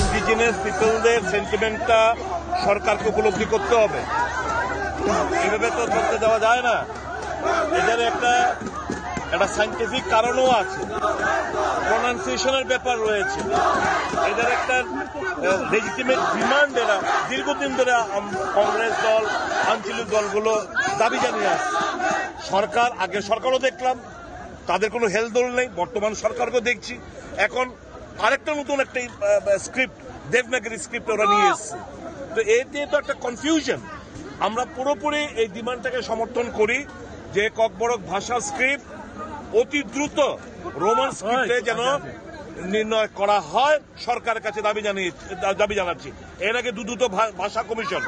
Indigenous পিপলদের সেন্টিমেন্টটা সরকারকে উপলব্ধি করতে হবে। এইভাবে তো করতে দেওয়া যায় না। এদের একটা সায়েন্টিফিক কারণও আছে, প্রনাউন্সিয়েশনের ব্যাপার রয়েছে। এদের একটা লেজিটিমেট ডিমান্ড এরা দীর্ঘদিন ধরে কংগ্রেস দল, আঞ্চলিক দলগুলো দাবি জানিয়ে আসছে। আগের সরকারও দেখলাম তাদের কোনো হেলদোল নেই, বর্তমান সরকারকেও দেখছি। এখন আরেকটা নতুন একটা স্ক্রিপ্ট, দেবনাগরী স্ক্রিপ্ট ওরা নিয়ে এসছে। তো এতে তো একটা কনফিউশন। আমরা পুরোপুরি এই ডিমান্ডটাকে সমর্থন করি যে ককবরক ভাষা স্ক্রিপ্ট অতি দ্রুত রোমান স্ক্রিপ্টে যেন নির্ণয় করা হয়, সরকারের কাছে দাবি জানাচ্ছি। এর আগে দুটো ভাষা কমিশন,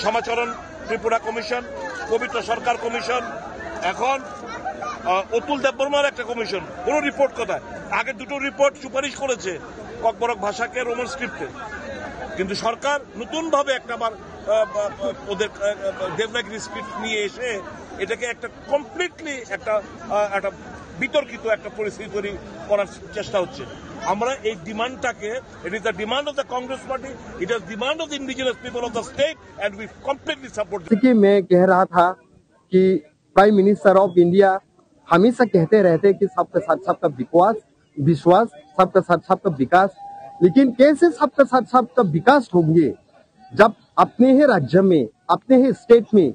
সমাচরণ ত্রিপুরা কমিশন, পবিত্র সরকার কমিশন, এখন অতুল দেববর্মার একটা কমিশন, কোন রিপোর্ট কোথায়? আগে দুটো রিপোর্ট সুপারিশ করেছে ককবরক ভাষাকে রোমান স্ক্রিপ্টে, কিন্তু সরকার নতুন ভাবে একটা ওদের দেবনাগরী স্ক্রিপ্ট নিয়ে এসে এটাকে একটা কমপ্লিটলি একটা বিতর্কিত একটা পরিস্থিতি তৈরি করার চেষ্টা হচ্ছে। আমরা এই ডিমান্ডটাকে, it is the demand of the Congress party, it is demand of the indigenous people of the state and we completely support. देखिए, मैं कह रहा था कि प्राइम मिनिस्टर ऑफ इंडिया हमेशा कहते रहते कि सबके साथ सबका विश्वास, सबके साथ सबका विकास। लेकिन कैसे सबके साथ सबका विकास होंगे जब अपने ही राज्य में, अपने ही स्टेट में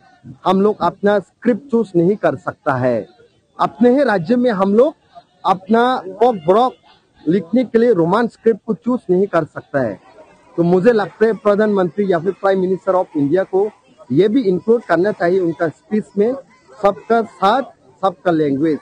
हम लोग अपना स्क्रिप्ट चूज नहीं कर सकता है। अपने ही राज्य में हम लोग अपना कॉकबरॉक लिखने के लिए रोमान स्क्रिप्ट को चूज नहीं कर सकता है। तो मुझे लगता है प्रधानमंत्री या फिर प्राइम मिनिस्टर ऑफ इंडिया को ये भी इंक्लूड करना चाहिए उनका स्पीच में, सबका साथ सबका language.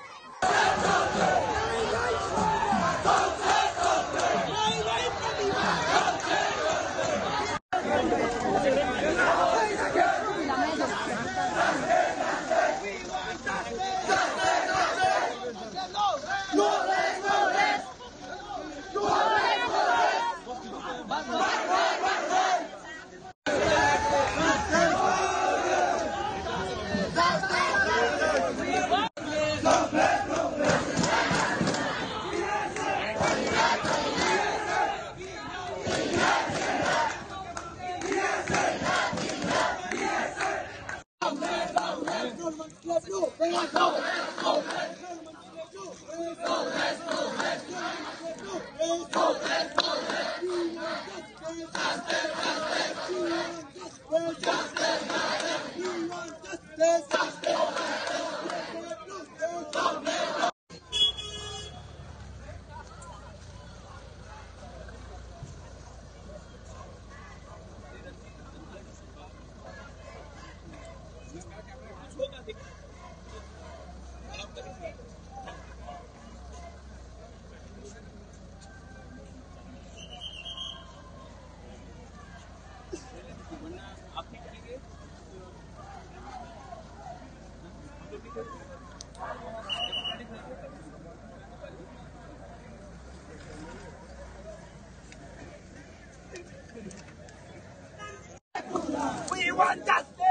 We want justice!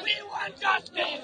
We want justice!